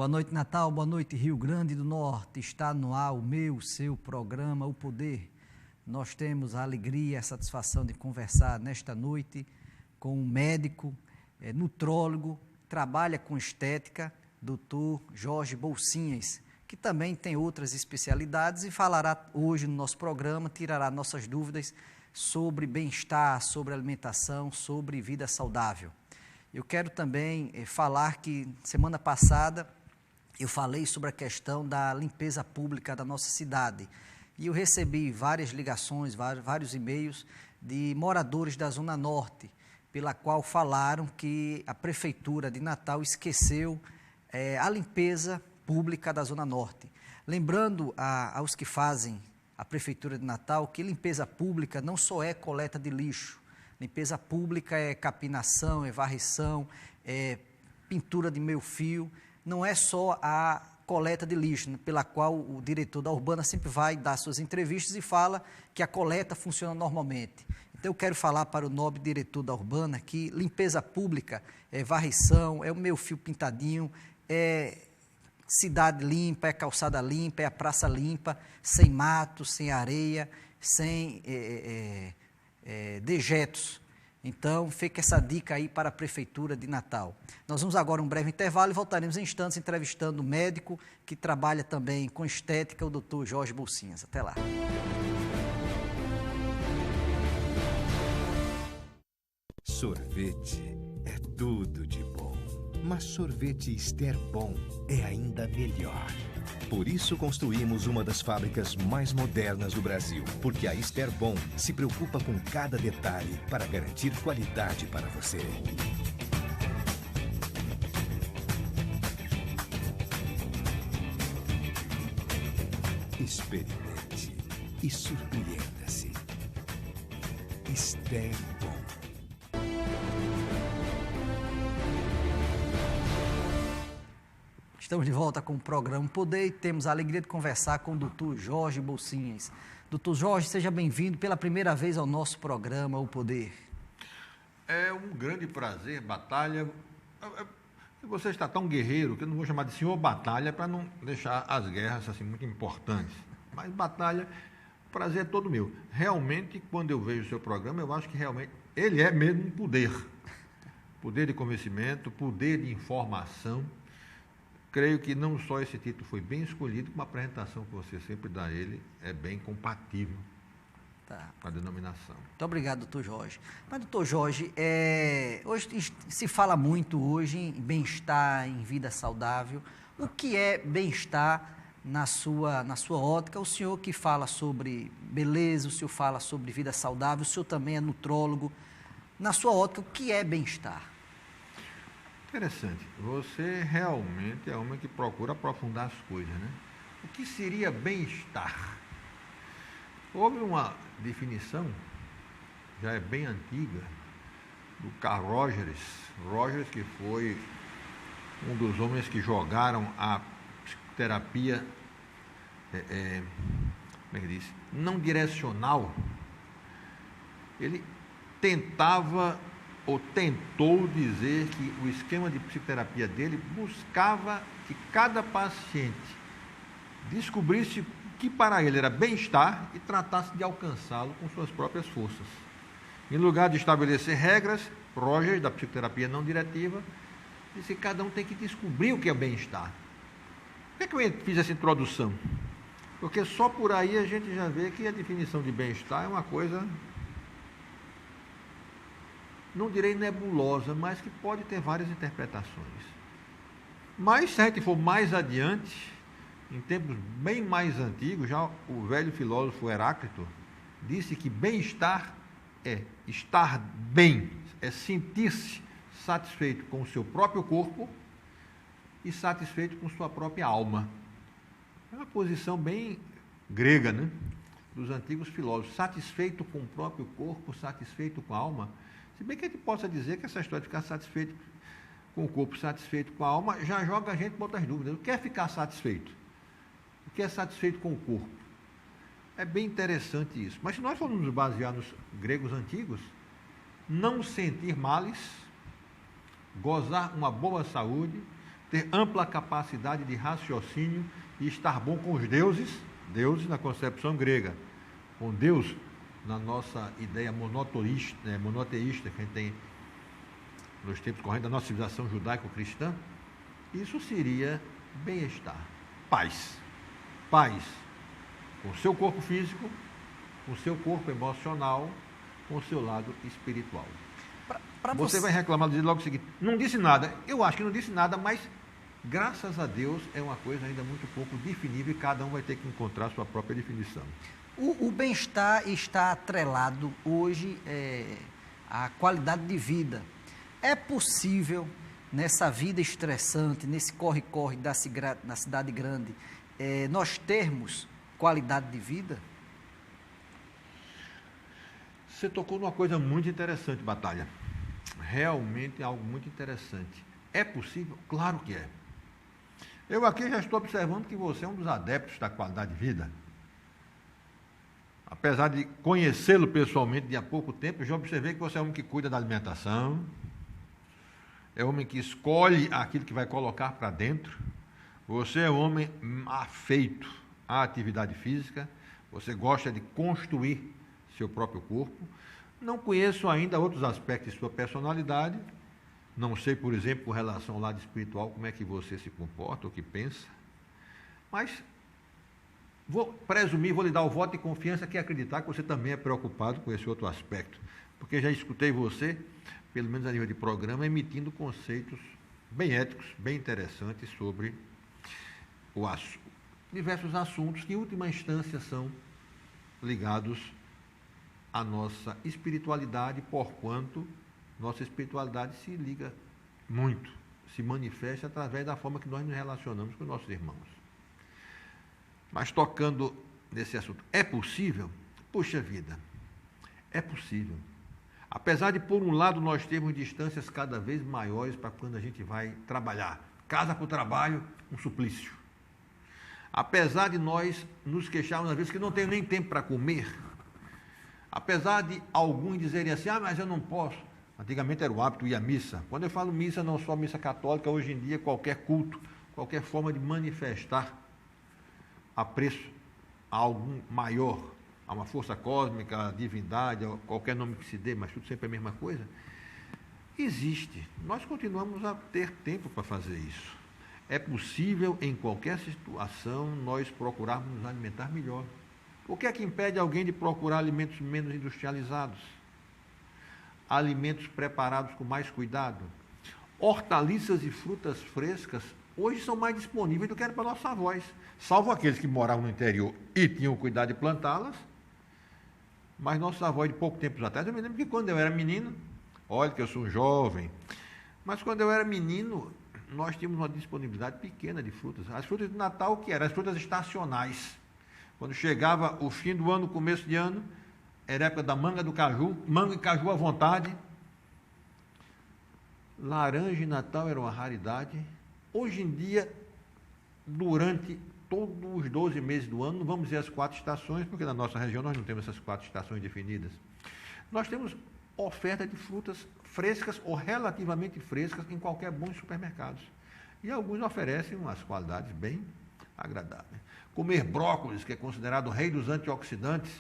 Boa noite, Natal. Boa noite, Rio Grande do Norte. Está no ar o meu, seu programa, O Poder. Nós temos a alegria e a satisfação de conversar nesta noite com um médico, nutrólogo, trabalha com estética, Dr. Jorge Bolsinhas, que também tem outras especialidades e falará hoje no nosso programa, tirará nossas dúvidas sobre bem-estar, sobre alimentação, sobre vida saudável. Eu quero também falar que semana passada eu falei sobre a questão da limpeza pública da nossa cidade e eu recebi várias ligações, vários e-mails de moradores da Zona Norte, pela qual falaram que a Prefeitura de Natal esqueceu a limpeza pública da Zona Norte. Lembrando aos que fazem a Prefeitura de Natal que limpeza pública não só é coleta de lixo, limpeza pública é capinação, é varrição, é pintura de meio fio, não é só a coleta de lixo, pela qual o diretor da Urbana sempre vai dar suas entrevistas e fala que a coleta funciona normalmente. Então eu quero falar para o nobre diretor da Urbana que limpeza pública é varrição, é o meio fio pintadinho, é cidade limpa, é calçada limpa, é a praça limpa, sem mato, sem areia, sem dejetos. Então, fica essa dica aí para a Prefeitura de Natal. Nós vamos agora a um breve intervalo e voltaremos em instantes entrevistando o médico que trabalha também com estética, o Dr. Jorge Bolsinhas. Até lá. Sorvete é tudo de bom, mas sorvete Ester Bom é ainda melhor. Por isso construímos uma das fábricas mais modernas do Brasil, porque a Ester Bom se preocupa com cada detalhe para garantir qualidade para você. Experimente e surpreenda-se. Ester Bom. Estamos de volta com o programa Poder e temos a alegria de conversar com o Dr. Jorge Bolsinhas. Dr. Jorge, seja bem-vindo pela primeira vez ao nosso programa O Poder. É um grande prazer, Batalha. Você está tão guerreiro que eu não vou chamar de senhor Batalha para não deixar as guerras assim muito importantes. Mas, Batalha, o prazer é todo meu. Realmente, quando eu vejo o seu programa, eu acho que realmente ele é mesmo um poder. Poder de convencimento, poder de informação. Creio que não só esse título foi bem escolhido, como a apresentação que você sempre dá a ele é bem compatível com a denominação. Muito obrigado, doutor Jorge. Mas, doutor Jorge, hoje se fala muito hoje em bem-estar, em vida saudável. O que é bem-estar na sua ótica? O senhor que fala sobre beleza, o senhor fala sobre vida saudável, o senhor também é nutrólogo. Na sua ótica, o que é bem-estar? Interessante. Você realmente é homem que procura aprofundar as coisas, né? O que seria bem-estar? Houve uma definição, já é bem antiga, do Carl Rogers. Rogers, que foi um dos homens que jogaram a psicoterapia, como é que diz? Não direcional. Ele tentava ou tentou dizer que o esquema de psicoterapia dele buscava que cada paciente descobrisse o que para ele era bem-estar e tratasse de alcançá-lo com suas próprias forças. Em lugar de estabelecer regras, Rogers, da psicoterapia não diretiva, disse que cada um tem que descobrir o que é bem-estar. Por que eu fiz essa introdução? Porque só por aí a gente já vê que a definição de bem-estar é uma coisa, não direi nebulosa, mas que pode ter várias interpretações. Mas se a gente for mais adiante, em tempos bem mais antigos, já o velho filósofo Heráclito disse que bem-estar é estar bem, é sentir-se satisfeito com o seu próprio corpo e satisfeito com sua própria alma. É uma posição bem grega, né? Dos antigos filósofos, satisfeito com o próprio corpo, satisfeito com a alma. Se bem que a gente possa dizer que essa história de ficar satisfeito com o corpo, satisfeito com a alma, já joga a gente para outras dúvidas. O que é ficar satisfeito? O que é satisfeito com o corpo? É bem interessante isso. Mas se nós formos nos basear nos gregos antigos, não sentir males, gozar uma boa saúde, ter ampla capacidade de raciocínio e estar bom com os deuses, deuses na concepção grega, com Deus na nossa ideia monoteísta que a gente tem nos tempos correntes da nossa civilização judaico-cristã, isso seria bem-estar, paz. Paz com o seu corpo físico, com o seu corpo emocional, com o seu lado espiritual. Você vai reclamar logo o seguinte, não disse nada. Eu acho que não disse nada, mas graças a Deus é uma coisa ainda muito pouco definível e cada um vai ter que encontrar a sua própria definição. O bem-estar está atrelado hoje à qualidade de vida. É possível, nessa vida estressante, nesse corre-corre da cidade grande, nós termos qualidade de vida? Você tocou numa coisa muito interessante, Batalha. Realmente é algo muito interessante. É possível? Claro que é. Eu aqui já estou observando que você é um dos adeptos da qualidade de vida. Apesar de conhecê-lo pessoalmente de há pouco tempo, eu já observei que você é um homem que cuida da alimentação, é um homem que escolhe aquilo que vai colocar para dentro, você é um homem afeito à atividade física, você gosta de construir seu próprio corpo. Não conheço ainda outros aspectos de sua personalidade, não sei, por exemplo, com relação ao lado espiritual, como é que você se comporta, o que pensa, mas vou lhe dar o voto de confiança que acreditar que você também é preocupado com esse outro aspecto, porque já escutei você, pelo menos a nível de programa, emitindo conceitos bem éticos, bem interessantes sobre diversos assuntos que, em última instância, são ligados à nossa espiritualidade, porquanto nossa espiritualidade se liga muito, se manifesta através da forma que nós nos relacionamos com nossos irmãos. Mas tocando nesse assunto, é possível? Puxa vida, é possível. Apesar de, por um lado, nós termos distâncias cada vez maiores para quando a gente vai trabalhar. Casa para o trabalho, um suplício. Apesar de nós nos queixarmos, às vezes, que não tenho nem tempo para comer. Apesar de alguns dizerem assim, mas eu não posso. Antigamente era o hábito ir à missa. Quando eu falo missa, não só missa católica, hoje em dia qualquer culto, qualquer forma de manifestar apreço a algum maior, a uma força cósmica, a divindade, a qualquer nome que se dê, mas tudo sempre a mesma coisa, existe. Nós continuamos a ter tempo para fazer isso. É possível, em qualquer situação, nós procurarmos nos alimentar melhor. O que é que impede alguém de procurar alimentos menos industrializados? Alimentos preparados com mais cuidado? Hortaliças e frutas frescas hoje são mais disponíveis do que eram para nossos avós, salvo aqueles que moravam no interior e tinham cuidado de plantá-las, mas nossos avós de pouco tempo atrás, eu me lembro que quando eu era menino, olha que eu sou um jovem, mas quando eu era menino, nós tínhamos uma disponibilidade pequena de frutas. As frutas de Natal, o que eram? As frutas estacionais. Quando chegava o fim do ano, começo de ano, era a época da manga do caju, manga e caju à vontade. Laranja e Natal era uma raridade. Hoje em dia, durante todos os 12 meses do ano, não vamos dizer as 4 estações, porque na nossa região nós não temos essas 4 estações definidas. Nós temos oferta de frutas frescas ou relativamente frescas em qualquer bons supermercados. E alguns oferecem umas qualidades bem agradáveis. Comer brócolis, que é considerado o rei dos antioxidantes,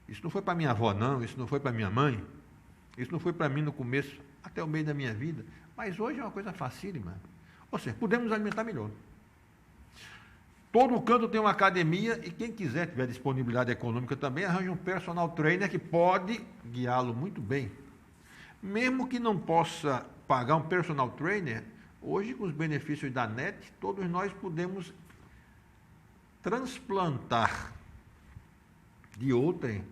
isso não foi para minha avó, não, isso não foi para minha mãe, isso não foi para mim no começo, até o meio da minha vida, mas hoje é uma coisa facílima. Ou seja, podemos nos alimentar melhor. Todo canto tem uma academia e quem quiser, tiver disponibilidade econômica também, arranja um personal trainer que pode guiá-lo muito bem. Mesmo que não possa pagar um personal trainer, hoje com os benefícios da NET, todos nós podemos transplantar de outrem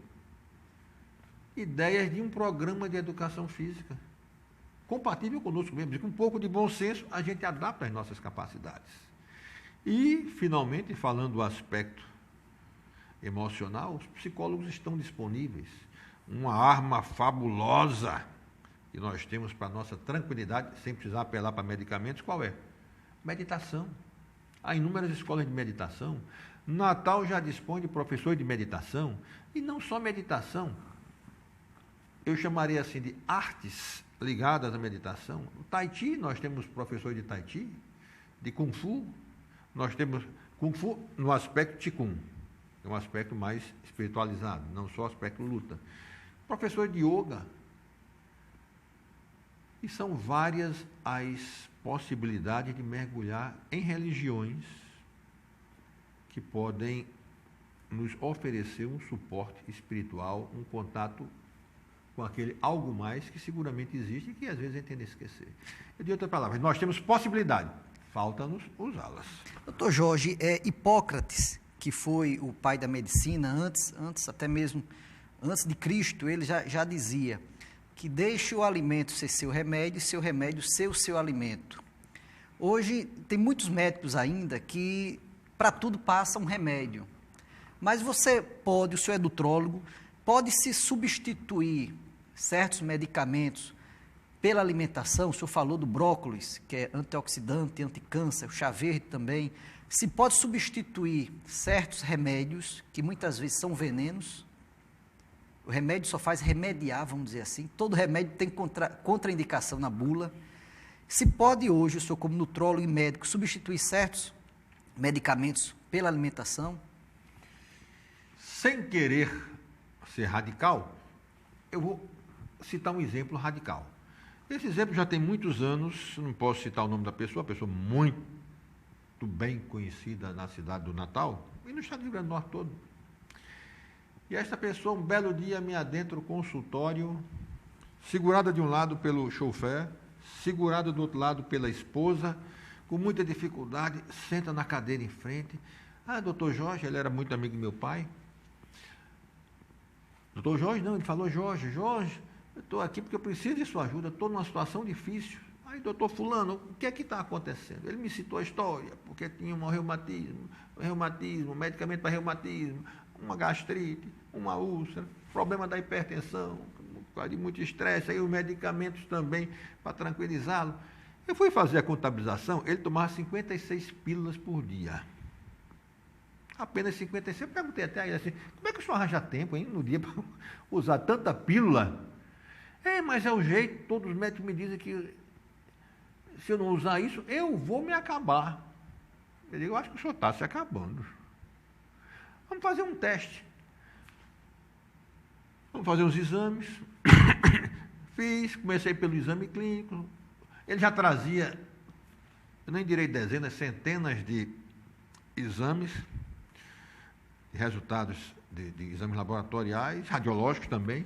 ideias de um programa de educação física compatível conosco mesmo, e com um pouco de bom senso a gente adapta as nossas capacidades. E, finalmente, falando do aspecto emocional, os psicólogos estão disponíveis. Uma arma fabulosa que nós temos para a nossa tranquilidade, sem precisar apelar para medicamentos, qual é? Meditação. Há inúmeras escolas de meditação. Natal já dispõe de professores de meditação, e não só meditação, eu chamaria assim de artes ligadas à meditação. O Tai Chi, nós temos professores de Tai Chi, de Kung Fu, nós temos Kung Fu no aspecto Qigong, é um aspecto mais espiritualizado, não só o aspecto luta. Professor de Yoga, e são várias as possibilidades de mergulhar em religiões que podem nos oferecer um suporte espiritual, um contato com aquele algo mais que seguramente existe e que às vezes a gente tende a esquecer. De outra palavra, nós temos possibilidade, falta-nos usá-las. Doutor Jorge, Hipócrates, que foi o pai da medicina, antes até mesmo, antes de Cristo, ele já dizia que deixe o alimento ser seu remédio e seu remédio ser o seu alimento. Hoje, tem muitos médicos ainda que para tudo passa um remédio. Mas você pode, o seu nutrólogo, pode se substituir certos medicamentos pela alimentação. O senhor falou do brócolis, que é antioxidante, anticâncer, o chá verde também. Se pode substituir certos remédios, que muitas vezes são venenos. O remédio só faz remediar, vamos dizer assim. Todo remédio tem contraindicação na bula. Se pode hoje, o senhor como nutrólogo e médico, substituir certos medicamentos pela alimentação? Sem querer ser radical, eu vou citar um exemplo radical. Esse exemplo já tem muitos anos, não posso citar o nome da pessoa, uma pessoa muito bem conhecida na cidade do Natal e no estado do Rio Grande do Norte todo. E esta pessoa, um belo dia, me adentra o consultório, segurada de um lado pelo chofer, segurada do outro lado pela esposa, com muita dificuldade, senta na cadeira em frente. Ah, doutor Jorge, ele era muito amigo do meu pai. Doutor Jorge, não, ele falou, Jorge, eu estou aqui porque eu preciso de sua ajuda, estou numa situação difícil. Aí, doutor fulano, o que é que está acontecendo? Ele me citou a história, porque tinha um reumatismo, um medicamento para reumatismo, uma gastrite, uma úlcera, problema da hipertensão, por causa de muito estresse, aí os medicamentos também para tranquilizá-lo. Eu fui fazer a contabilização, ele tomava 56 pílulas por dia. Apenas 56. Eu perguntei até a ele assim, como é que o senhor arranja tempo, hein, no dia para usar tanta pílula? Mas é o jeito, todos os médicos me dizem que se eu não usar isso, eu vou me acabar. Eu digo, eu acho que o senhor está se acabando. Vamos fazer um teste. Vamos fazer os exames. Comecei pelo exame clínico. Ele já trazia, eu nem direi dezenas, centenas de exames, de resultados de exames laboratoriais, radiológicos também.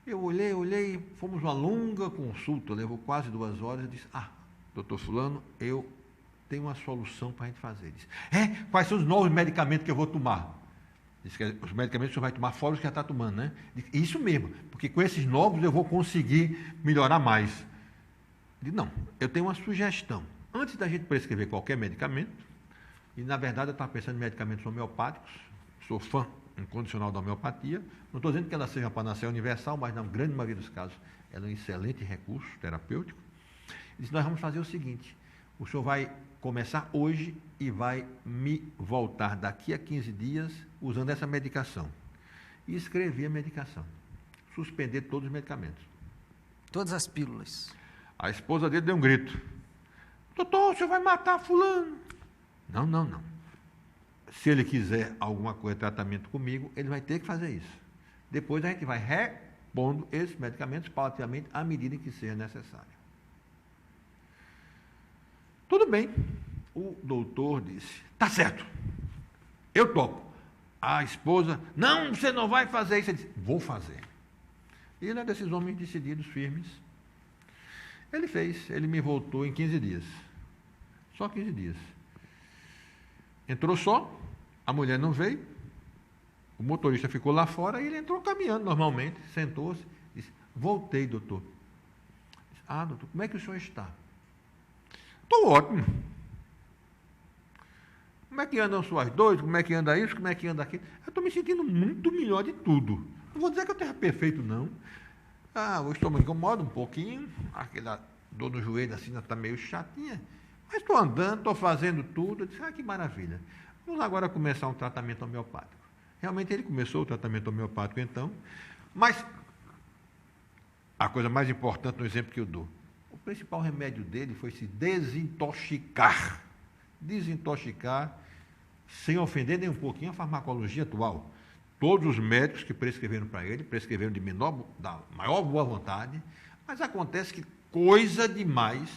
Eu olhei, fomos uma longa consulta, levou quase 2 horas, eu disse, doutor fulano, eu tenho uma solução para a gente fazer. Ele disse, quais são os novos medicamentos que eu vou tomar? Disse que os medicamentos que o senhor vai tomar fora os que já está tomando, né? Disse, isso mesmo, porque com esses novos eu vou conseguir melhorar mais. Eu disse, não, eu tenho uma sugestão. Antes da gente prescrever qualquer medicamento, e na verdade eu estava pensando em medicamentos homeopáticos, sou fã incondicional da homeopatia, não estou dizendo que ela seja uma panaceia universal, mas na grande maioria dos casos ela é um excelente recurso terapêutico. Ele disse, nós vamos fazer o seguinte, o senhor vai começar hoje e vai me voltar daqui a 15 dias usando essa medicação. E escrever a medicação. Suspender todos os medicamentos. Todas as pílulas. A esposa dele deu um grito. Doutor, o senhor vai matar fulano? Não. Se ele quiser alguma coisa, tratamento comigo, ele vai ter que fazer isso. Depois a gente vai repondo esses medicamentos paulatinamente à medida que seja necessário. Tudo bem. O doutor disse, tá certo, eu topo. A esposa, não, você não vai fazer isso. Ele disse, vou fazer. E ele é desses homens decididos, firmes. Ele fez, ele me voltou em 15 dias. Só 15 dias. Entrou só, a mulher não veio, o motorista ficou lá fora e ele entrou caminhando normalmente, sentou-se, disse, voltei, doutor. Disse, doutor, como é que o senhor está? Estou ótimo. Como é que andam suas dores? Como é que anda isso? Como é que anda aquilo? Eu estou me sentindo muito melhor de tudo. Não vou dizer que eu esteja perfeito, não. O estômago incomoda um pouquinho, aquela dor no joelho assim está meio chatinha, mas estou andando, estou fazendo tudo. Eu disse, que maravilha. Vamos agora começar um tratamento homeopático. Realmente ele começou o tratamento homeopático então, mas a coisa mais importante no exemplo que eu dou, o principal remédio dele foi se desintoxicar desintoxicar, sem ofender nem um pouquinho a farmacologia atual. Todos os médicos que prescreveram para ele, prescreveram da maior boa vontade, mas acontece que coisa demais,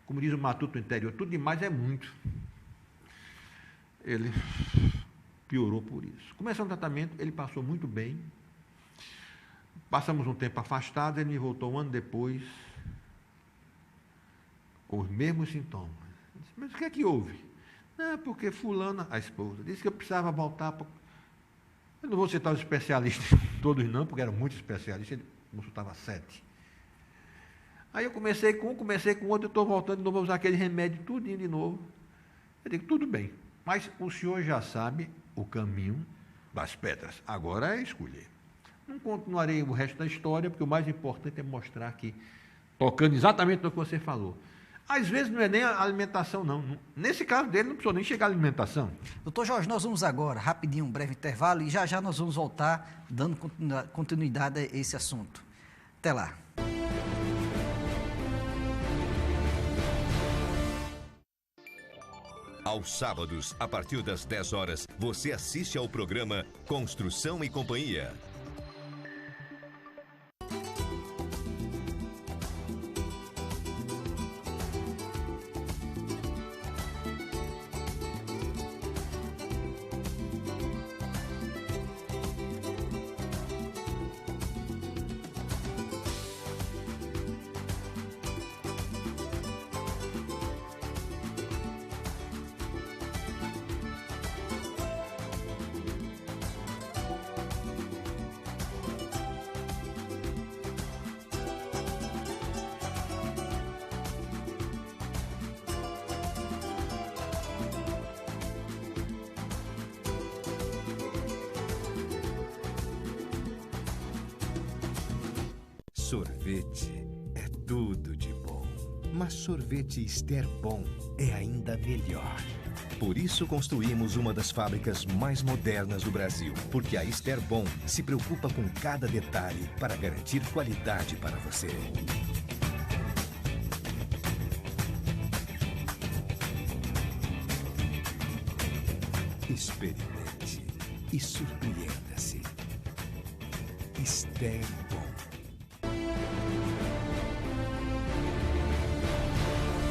como diz o Matuto Interior, tudo demais é muito. Ele piorou por isso. Começou o tratamento, ele passou muito bem. Passamos um tempo afastado, ele me voltou um ano depois, com os mesmos sintomas. Eu disse, mas o que é que houve? Não, porque fulana, a esposa, disse que eu precisava voltar para... Eu não vou citar os especialistas todos não, porque eram muitos especialistas, ele consultava 7. Aí eu comecei com outro, eu estou voltando de novo, vou usar aquele remédio tudinho de novo. Eu digo, tudo bem, mas o senhor já sabe o caminho das pedras, agora é escolher. Não continuarei o resto da história, porque o mais importante é mostrar que, tocando exatamente no que você falou, às vezes não é nem a alimentação, não. Nesse caso dele, não precisou nem chegar à alimentação. Doutor Jorge, nós vamos agora, rapidinho, um breve intervalo, e já já nós vamos voltar dando continuidade a esse assunto. Até lá. Aos sábados, a partir das 10 horas, você assiste ao programa Construção e Companhia. Sorvete é tudo de bom, mas sorvete Ester Bom é ainda melhor. Por isso construímos uma das fábricas mais modernas do Brasil, porque a Ester Bom se preocupa com cada detalhe para garantir qualidade para você. Experimente e surpreenda-se. Ester Bom.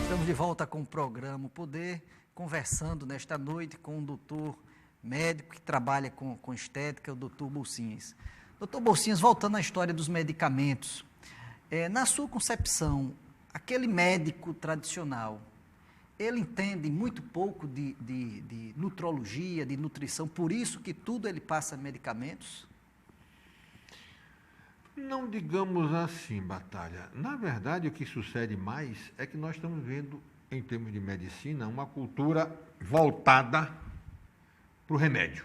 Estamos de volta com o programa O Poder, conversando nesta noite com um doutor médico que trabalha com estética, o doutor Bolsinhas. Doutor Bolsinhas, voltando à história dos medicamentos, na sua concepção, aquele médico tradicional, ele entende muito pouco de nutrologia, de nutrição, por isso que tudo ele passa medicamentos? Não digamos assim, Batalha. Na verdade, o que sucede mais é que nós estamos vendo, em termos de medicina, uma cultura voltada para o remédio.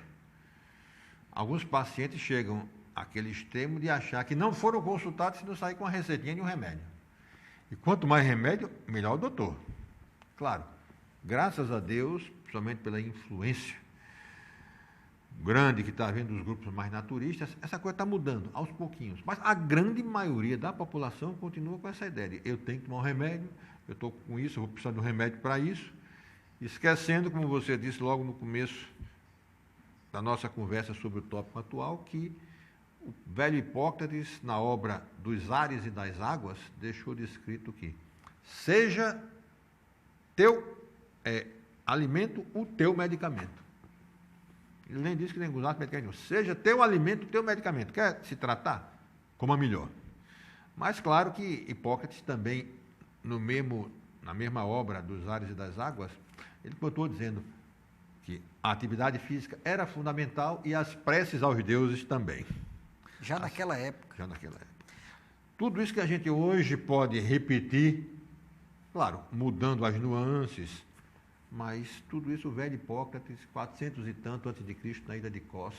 Alguns pacientes chegam àquele extremo de achar que não foram consultados se não sair com a receitinha de um remédio. E quanto mais remédio, melhor o doutor. Claro, graças a Deus, principalmente pela influência grande que está havendo dos grupos mais naturistas, essa coisa está mudando aos pouquinhos. Mas a grande maioria da população continua com essa ideia de eu tenho que tomar um remédio, eu estou com isso, eu vou precisar de um remédio para isso, esquecendo, como você disse logo no começo da nossa conversa sobre o tópico atual, que o velho Hipócrates, na obra dos Ares e das Águas, deixou descrito que seja teu alimento o teu medicamento. Ele nem disse que nem usar medicamento. Seja teu alimento, teu medicamento. Quer se tratar? Coma melhor. Mas claro que Hipócrates também, na mesma obra dos Ares e das Águas, ele continuou dizendo que a atividade física era fundamental e as preces aos deuses também. Já naquela época. Já naquela época. Tudo isso que a gente hoje pode repetir, claro, mudando as nuances, mas tudo isso o velho Hipócrates, 400 e tanto antes de Cristo, na ilha de Kos,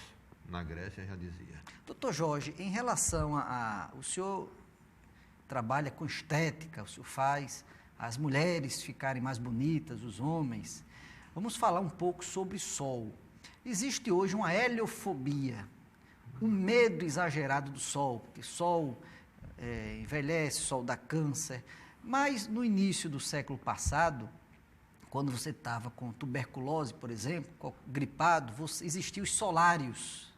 na Grécia, já dizia. Doutor Jorge, em relação o senhor trabalha com estética, o senhor faz as mulheres ficarem mais bonitas, os homens. Vamos falar um pouco sobre sol. Existe hoje uma heliofobia, um medo exagerado do sol, porque sol envelhece, sol dá câncer. Mas no início do século passado, quando você estava com tuberculose, por exemplo, gripado, existiam os solários.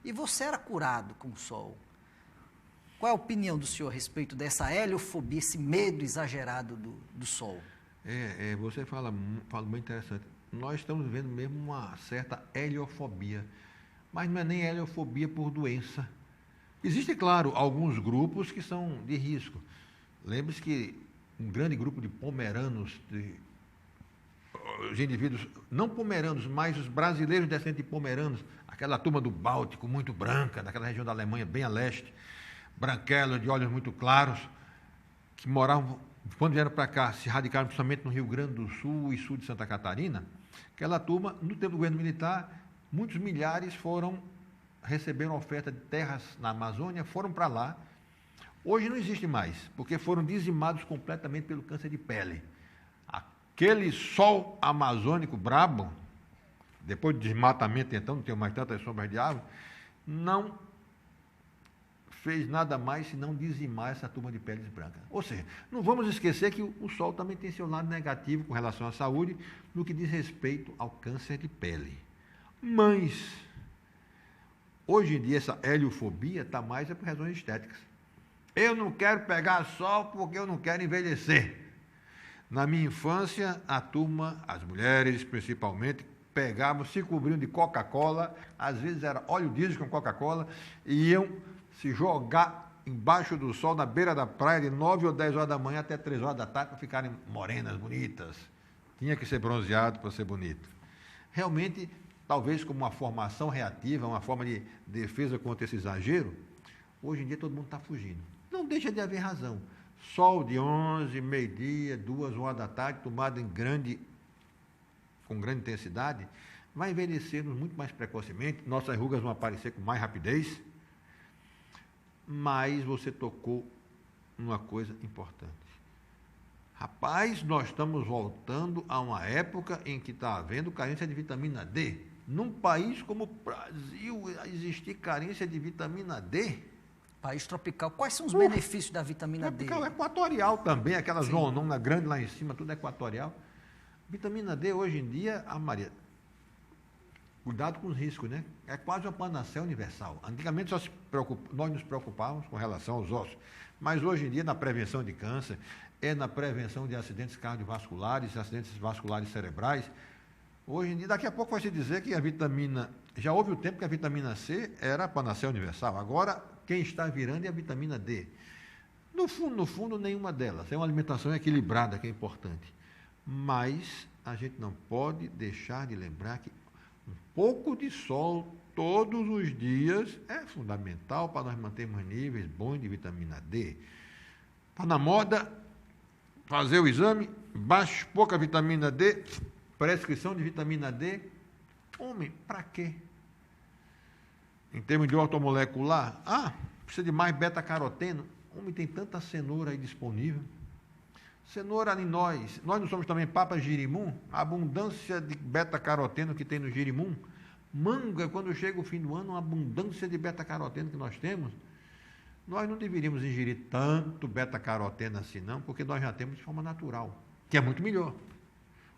E você era curado com o sol. Qual é a opinião do senhor a respeito dessa heliofobia, esse medo exagerado do sol? Você fala muito interessante. Nós estamos vendo mesmo uma certa heliofobia, mas não é nem heliofobia por doença. Existem, claro, alguns grupos que são de risco. Lembre-se que um grande grupo de pomeranos, os indivíduos, não pomeranos, mas os brasileiros descendentes de pomeranos, aquela turma do Báltico, muito branca, daquela região da Alemanha, bem a leste, branquelos, de olhos muito claros, que moravam, quando vieram para cá, se radicaram principalmente no Rio Grande do Sul e sul de Santa Catarina. Aquela turma, no tempo do governo militar, muitos milhares receberam oferta de terras na Amazônia, foram para lá. Hoje não existe mais, porque foram dizimados completamente pelo câncer de pele. Aquele sol amazônico brabo, depois do desmatamento, então, não tem mais tantas sombras de árvore, não fez nada mais senão dizimar essa turma de peles brancas. Ou seja, não vamos esquecer que o sol também tem seu lado negativo com relação à saúde, no que diz respeito ao câncer de pele. Mas, hoje em dia, essa heliofobia está mais por razões estéticas. Eu não quero pegar sol porque eu não quero envelhecer. Na minha infância, a turma, as mulheres principalmente, pegavam, se cobriam de Coca-Cola, às vezes era óleo diesel com Coca-Cola, e iam se jogar embaixo do sol, na beira da praia, de 9 ou 10 horas da manhã até 3 horas da tarde, para ficarem morenas, bonitas. Tinha que ser bronzeado para ser bonito. Realmente, talvez como uma formação reativa, uma forma de defesa contra esse exagero, hoje em dia todo mundo está fugindo. Não deixa de haver razão. Sol de 11, meio-dia, 2 horas da tarde, tomado com grande intensidade, vai envelhecer-nos muito mais precocemente, nossas rugas vão aparecer com mais rapidez, mas você tocou numa coisa importante. Rapaz, nós estamos voltando a uma época em que está havendo carência de vitamina D. Num país como o Brasil, existir carência de vitamina D? País tropical. Quais são os benefícios da vitamina D? Tropical, equatorial também, aquela zonona grande lá em cima, tudo equatorial. Vitamina D, hoje em dia, Maria, cuidado com os riscos, né? É quase uma panaceia universal. Antigamente nós nos preocupávamos com relação aos ossos, mas hoje em dia, na prevenção de câncer, na prevenção de acidentes cardiovasculares, acidentes vasculares cerebrais. Hoje em dia, daqui a pouco vai se dizer que a vitamina... Já houve o tempo que a vitamina C era a panaceia universal. Agora, quem está virando é a vitamina D. No fundo, nenhuma delas. É uma alimentação equilibrada que é importante. Mas a gente não pode deixar de lembrar que um pouco de sol todos os dias é fundamental para nós mantermos níveis bons de vitamina D. Está na moda fazer o exame, pouca vitamina D, prescrição de vitamina D. Homem, para quê? Em termos de ortomolecular, precisa de mais beta-caroteno. Homem, tem tanta cenoura aí disponível. Cenoura em nós não somos também papas girimum? A abundância de beta-caroteno que tem no girimum. Manga, quando chega o fim do ano, uma abundância de beta-caroteno que nós temos. Nós não deveríamos ingerir tanto beta-caroteno assim não, porque nós já temos de forma natural, que é muito melhor.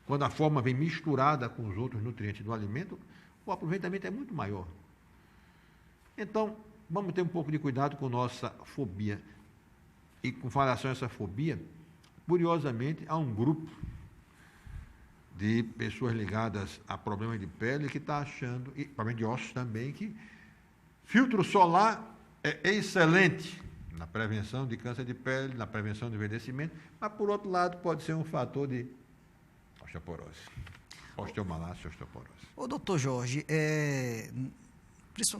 Quando a forma vem misturada com os outros nutrientes do alimento, o aproveitamento é muito maior. Então, vamos ter um pouco de cuidado com nossa fobia. E com relação a essa fobia, curiosamente, há um grupo de pessoas ligadas a problemas de pele que está achando, e problemas de ossos também, que filtro solar é excelente na prevenção de câncer de pele, na prevenção do envelhecimento, mas, por outro lado, pode ser um fator de osteoporose, osteomalácia, osteoporose. Ô, doutor Jorge,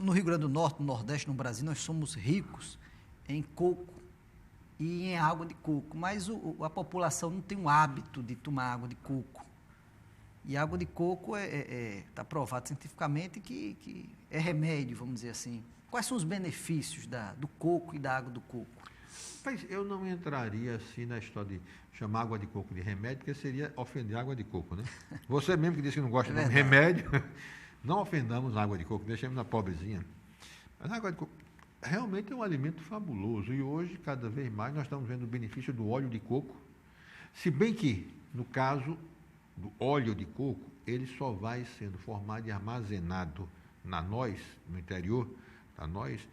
no Rio Grande do Norte, no Nordeste, no Brasil, nós somos ricos em coco e em água de coco, mas a população não tem o hábito de tomar água de coco. E a água de coco está provado cientificamente que é remédio, vamos dizer assim. Quais são os benefícios do coco e da água do coco? Mas eu não entraria assim na história de chamar água de coco de remédio, porque seria ofender a água de coco, né? Você mesmo que disse que não gosta de remédio, não ofendamos a água de coco, deixemos na pobrezinha. Mas a água de coco realmente é um alimento fabuloso e hoje, cada vez mais, nós estamos vendo o benefício do óleo de coco, se bem que, no caso, do óleo de coco, ele só vai sendo formado e armazenado na noz, no interior da noz,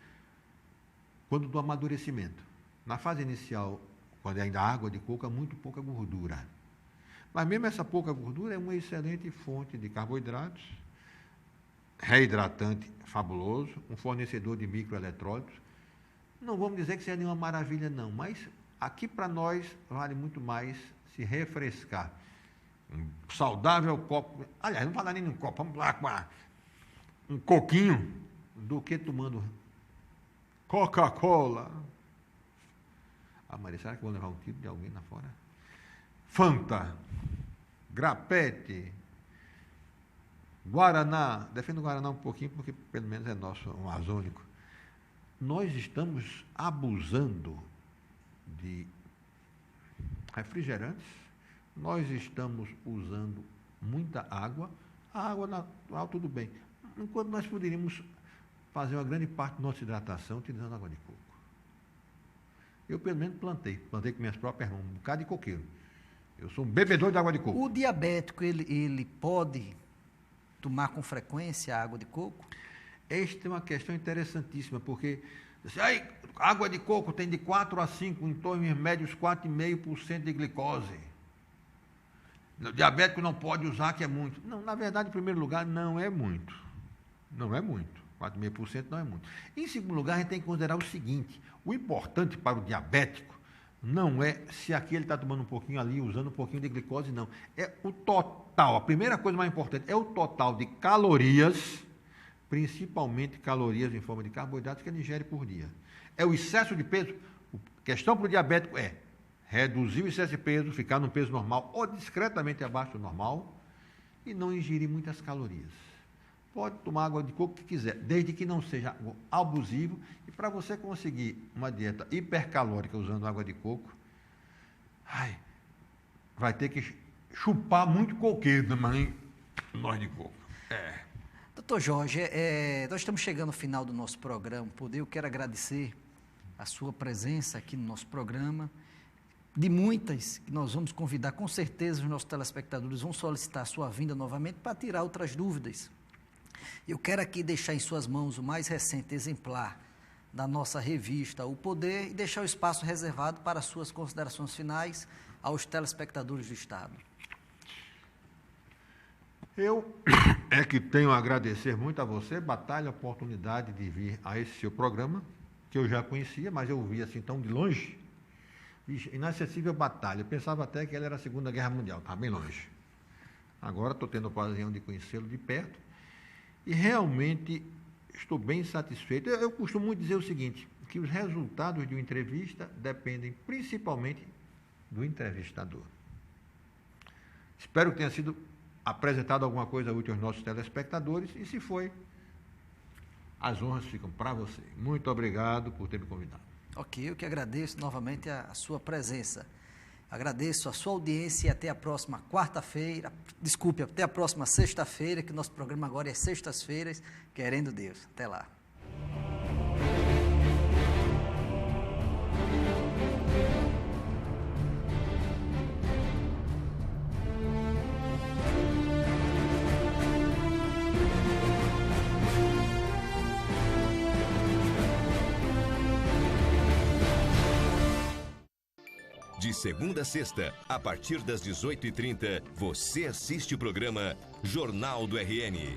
quando do amadurecimento. Na fase inicial, quando é ainda água de coco, há muito pouca gordura. Mas mesmo essa pouca gordura é uma excelente fonte de carboidratos, reidratante fabuloso, um fornecedor de microeletrólitos. Não vamos dizer que seja nenhuma maravilha, não, mas aqui para nós vale muito mais se refrescar. Um saudável copo, aliás, não vou falar nem num copo, vamos lá com um coquinho, do que tomando Coca-Cola. Ah, Maria, será que vou levar um tiro de alguém lá fora? Fanta, Grapete, Guaraná. Defendo o Guaraná um pouquinho, porque pelo menos é nosso, um amazônico. Nós estamos abusando de refrigerantes, nós estamos usando muita água. A água natural, tudo bem. Enquanto nós poderíamos fazer uma grande parte da nossa hidratação utilizando água de coco. Eu, pelo menos, plantei com minhas próprias mãos, um bocado de coqueiro. Eu sou um bebedor de água de coco. O diabético, ele pode tomar com frequência água de coco? Esta é uma questão interessantíssima, porque a água de coco tem de 4 a 5, em torno de médios 4,5% de glicose. O diabético não pode usar, que é muito. Não, na verdade, em primeiro lugar, não é muito. Não é muito. 4,5% não é muito. Em segundo lugar, a gente tem que considerar o seguinte: o importante para o diabético não é se aqui ele está tomando um pouquinho ali, usando um pouquinho de glicose, não. É o total. A primeira coisa mais importante é o total de calorias, principalmente calorias em forma de carboidratos, que ele ingere por dia. É o excesso de peso. A questão para o diabético é reduzir o excesso de peso, ficar no peso normal ou discretamente abaixo do normal e não ingerir muitas calorias. Pode tomar água de coco que quiser, desde que não seja algo abusivo. E para você conseguir uma dieta hipercalórica usando água de coco, vai ter que chupar muito coqueiro, mas nem nós de coco. Doutor Jorge, nós estamos chegando ao final do nosso programa. Eu quero agradecer a sua presença aqui no nosso programa. De muitas que nós vamos convidar, com certeza os nossos telespectadores vão solicitar a sua vinda novamente para tirar outras dúvidas. Eu quero aqui deixar em suas mãos o mais recente exemplar da nossa revista O Poder e deixar o espaço reservado para suas considerações finais aos telespectadores do Estado. Eu é que tenho a agradecer muito a você, Batalha, a oportunidade de vir a esse seu programa, que eu já conhecia, mas eu vi assim tão de longe. Inacessível Batalha. Eu pensava até que ela era a Segunda Guerra Mundial, estava bem longe. Agora estou tendo a ocasião de conhecê-lo de perto e realmente estou bem satisfeito. Eu costumo muito dizer o seguinte, que os resultados de uma entrevista dependem principalmente do entrevistador. Espero que tenha sido apresentado alguma coisa útil aos nossos telespectadores e, se foi, as honras ficam para você. Muito obrigado por ter me convidado. Ok, eu que agradeço novamente a sua presença. Agradeço a sua audiência e até a próxima quarta-feira, até a próxima sexta-feira, que o nosso programa agora é sextas-feiras, querendo Deus. Até lá. De segunda a sexta, a partir das 18h30, você assiste o programa Jornal do RN.